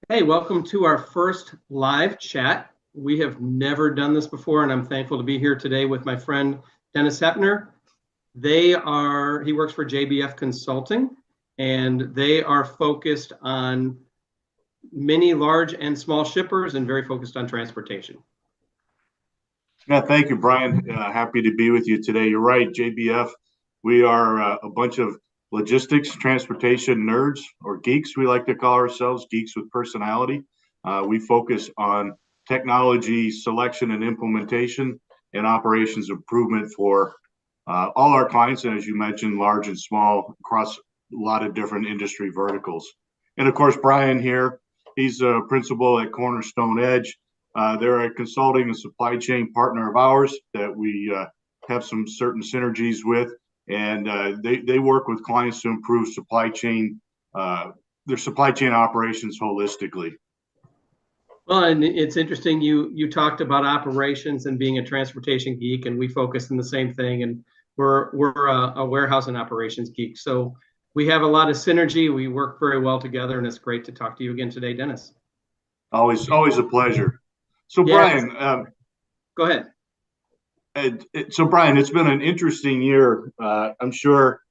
Hey, welcome to our first live chat. We have never done this before, and I'm thankful to be here today with my friend Dennis Hepner. He works for JBF Consulting, and they are focused on many large and small shippers and very focused on transportation. Yeah, thank you, Brian. Happy to be with you today. You're right, JBF. We are a bunch of logistics, transportation nerds or geeks, we like to call ourselves, geeks with personality. We focus on technology selection and implementation and operations improvement for all our clients. And as you mentioned, large and small across a lot of different industry verticals. And of course, Brian here, he's a principal at Cornerstone Edge. They're a consulting and supply chain partner of ours that we have some certain synergies with, and they work with clients to improve their supply chain operations holistically. Well, and it's interesting you talked about operations and being a transportation geek, and we focus on the same thing. And we're a warehouse and operations geek, so we have a lot of synergy. We work very well together, and it's great to talk to you again today, Dennis. Always a pleasure. So, Yes, Brian, go ahead. Brian, it's been an interesting year. I'm sure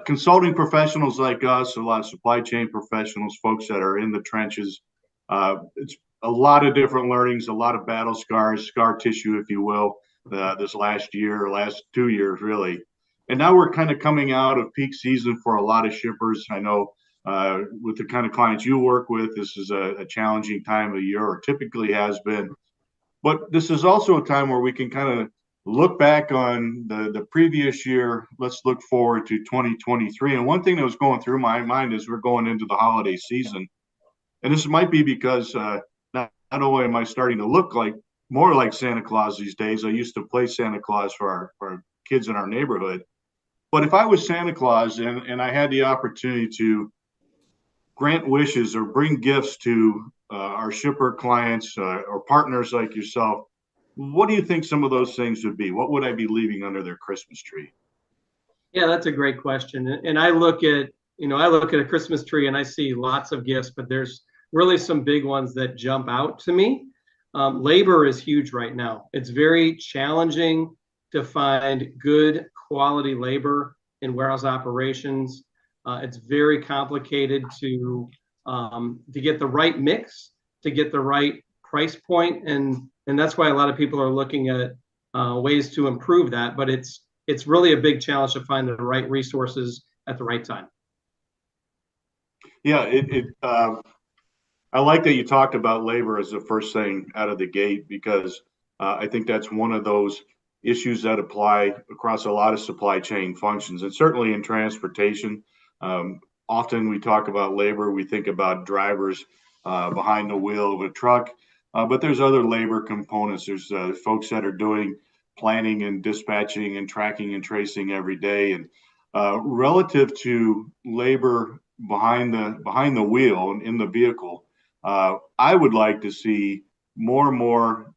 consulting professionals like us, a lot of supply chain professionals, folks that are in the trenches. It's a lot of different learnings, a lot of battle scars, scar tissue, if you will, this last 2 years, really. And now we're kind of coming out of peak season for a lot of shippers. I know with the kind of clients you work with, this is a challenging time of year, or typically has been. But this is also a time where we can kind of look back on the previous year. Let's look forward to 2023. And one thing that was going through my mind is we're going into the holiday season. And this might be because not only am I starting to look like more like Santa Claus these days, I used to play Santa Claus for our kids in our neighborhood. But if I was Santa Claus and I had the opportunity to grant wishes or bring gifts to our shipper clients or partners like yourself, what do you think some of those things would be? What would I be leaving under their Christmas tree? Yeah, that's a great question. And I look at a Christmas tree and I see lots of gifts, but there's really some big ones that jump out to me. Labor is huge right now. It's very challenging to find good quality labor in warehouse operations. It's very complicated to get the right mix, to get the right price point, and that's why a lot of people are looking at ways to improve that. But it's really a big challenge to find the right resources at the right time. Yeah, I like that you talked about labor as the first thing out of the gate because I think that's one of those issues that apply across a lot of supply chain functions, and certainly in transportation. Often we talk about labor, we think about drivers behind the wheel of a truck, but there's other labor components. There's folks that are doing planning and dispatching and tracking and tracing every day. And relative to labor behind the wheel and in the vehicle, I would like to see more and more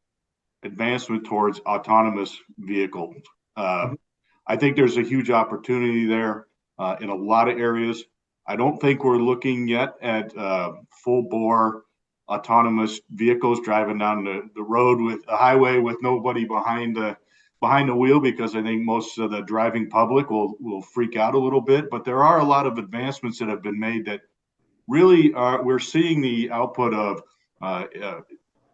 advancement towards autonomous vehicles. I think there's a huge opportunity there in a lot of areas. I don't think we're looking yet at full bore autonomous vehicles driving down the road with a highway with nobody behind the wheel, because I think most of the driving public will freak out a little bit. But there are a lot of advancements that have been made that really we're seeing the output of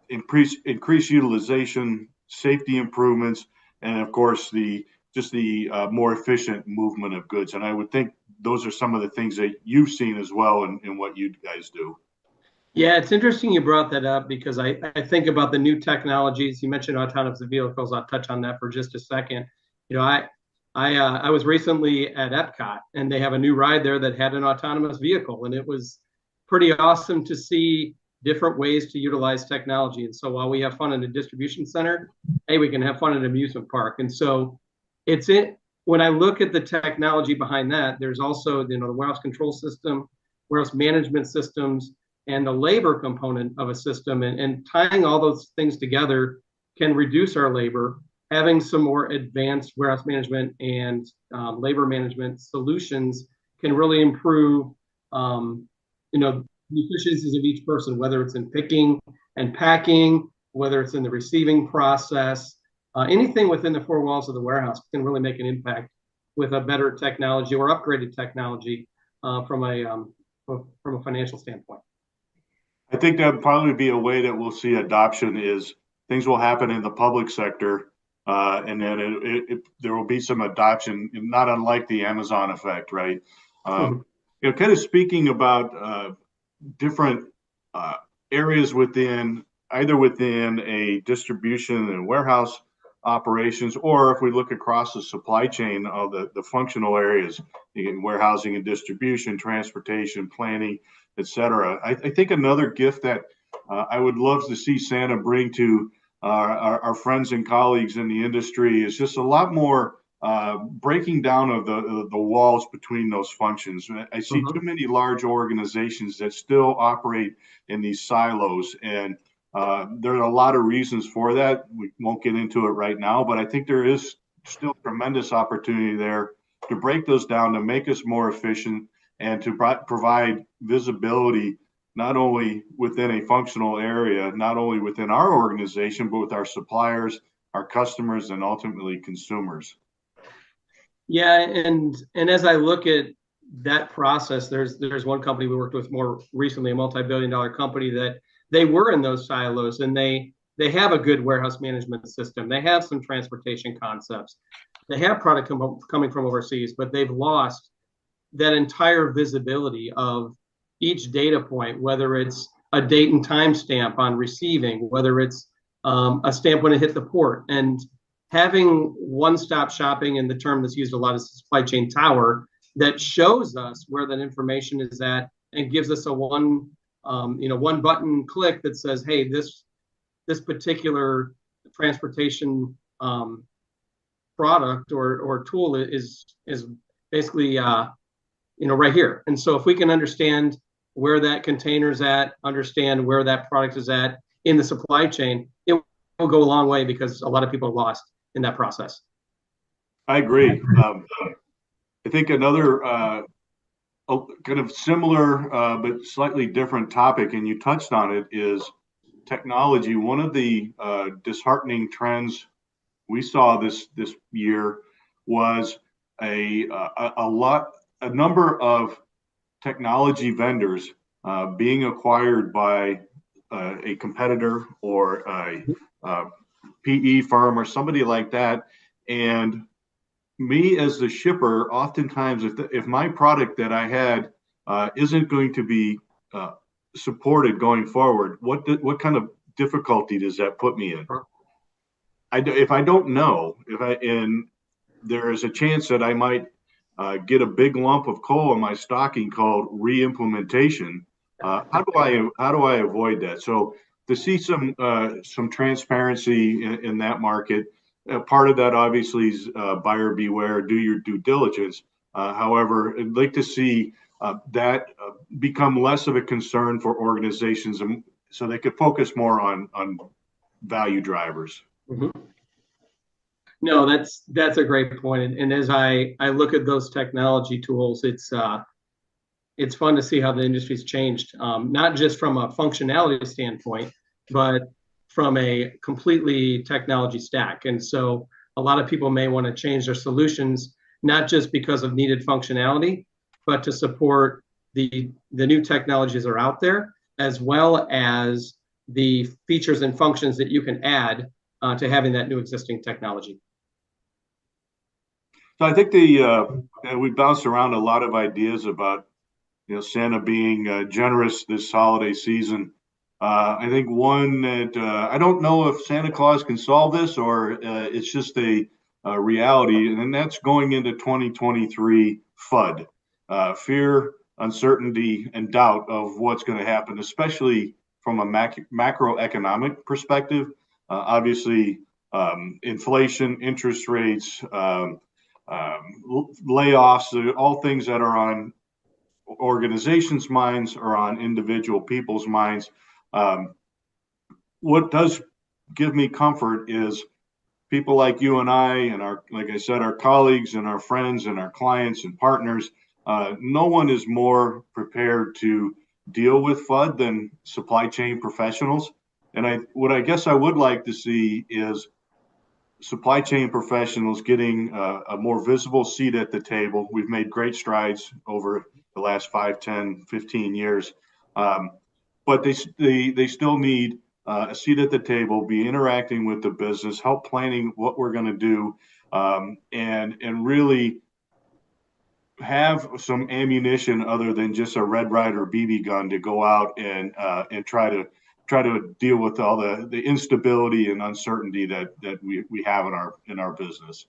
increased utilization, safety improvements, and of course the more efficient movement of goods. And I would think those are some of the things that you've seen as well in what you guys do. Yeah, it's interesting you brought that up because I think about the new technologies. You mentioned autonomous vehicles. I'll touch on that for just a second. You know, I was recently at Epcot, and they have a new ride there that had an autonomous vehicle, and it was pretty awesome to see different ways to utilize technology. And so while we have fun in a distribution center, hey, we can have fun in an amusement park. And so it's it. When I look at the technology behind that, there's also the warehouse control system, warehouse management systems, and the labor component of a system, and tying all those things together can reduce our labor. Having some more advanced warehouse management and labor management solutions can really improve the efficiencies of each person, whether it's in picking and packing, whether it's in the receiving process, anything within the four walls of the warehouse can really make an impact with a better technology or upgraded technology from a financial standpoint. I think that would probably be a way that we'll see adoption is things will happen in the public sector, and then there will be some adoption, not unlike the Amazon effect, right? Kind of speaking about different areas within either within a distribution and warehouse operations, or if we look across the supply chain of the functional areas, warehousing and distribution, transportation, planning, et cetera. I think another gift that I would love to see Santa bring to our friends and colleagues in the industry is just a lot more breaking down of the walls between those functions. I see too many large organizations that still operate in these silos, and there are a lot of reasons for that. We won't get into it right now, but I think there is still tremendous opportunity there to break those down, to make us more efficient, and to provide visibility not only within a functional area, not only within our organization, but with our suppliers, our customers, and ultimately consumers. Yeah, and as I look at that process, there's one company we worked with more recently, a multi-billion-dollar company, that they were in those silos, and they have a good warehouse management system. They have some transportation concepts. They have product coming from overseas, but they've lost that entire visibility of each data point, whether it's a date and time stamp on receiving, whether it's a stamp when it hit the port. And having one-stop shopping, and the term that's used a lot is supply chain tower, that shows us where that information is at and gives us a one button click that says, hey, this particular transportation product or tool is basically right here. And so if we can understand where that container's at, understand where that product is at in the supply chain, it will go a long way, because a lot of people are lost in that process. I agree. I think another kind of similar but slightly different topic, and you touched on it, is technology. One of the disheartening trends we saw this year was a number of technology vendors being acquired by a competitor or a PE firm or somebody like that. And me as the shipper, oftentimes, if my product that I had isn't going to be supported going forward, what kind of difficulty does that put me in? If I don't know, and there is a chance that I might get a big lump of coal in my stocking called re-implementation, how do I avoid that? So to see some transparency in that market, part of that obviously is buyer beware, do your due diligence. However, I'd like to see that become less of a concern for organizations, so they could focus more on value drivers. No, that's a great point. And as I look at those technology tools, it's fun to see how the industry's changed, not just from a functionality standpoint, but from a completely technology stack. And so a lot of people may want to change their solutions, not just because of needed functionality, but to support the new technologies that are out there, as well as the features and functions that you can add to having that new existing technology. So I think we bounced around a lot of ideas about Santa being generous this holiday season. I think one that I don't know if Santa Claus can solve this, or it's just a reality, and that's going into 2023 FUD, fear, uncertainty, and doubt of what's going to happen, especially from a macroeconomic perspective. Obviously, inflation, interest rates, layoffs, all things that are on organizations' minds or on individual people's minds. What does give me comfort is people like you and I, and like I said, our colleagues and our friends and our clients and partners. No one is more prepared to deal with FUD than supply chain professionals. And what I guess I would like to see is supply chain professionals getting a more visible seat at the table. We've made great strides over the last 5, 10, 15 years. But they still need a seat at the table, be interacting with the business, help planning what we're going to do, and really have some ammunition other than just a Red Ryder BB gun to go out and try to deal with all the instability and uncertainty that we have in our business.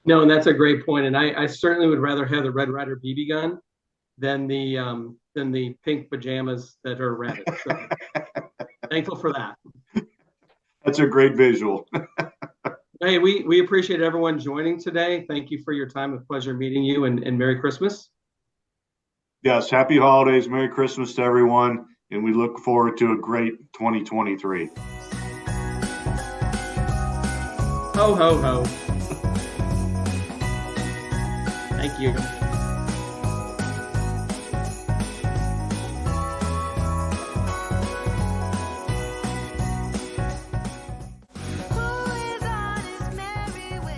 No, and that's a great point. And I certainly would rather have the Red Ryder BB gun than the pink pajamas that are red. So thankful for that. That's a great visual. Hey, we appreciate everyone joining today. Thank you for your time. A pleasure meeting you, and Merry Christmas. Yes, happy holidays. Merry Christmas to everyone. And we look forward to a great 2023. Ho, ho, ho. Thank you.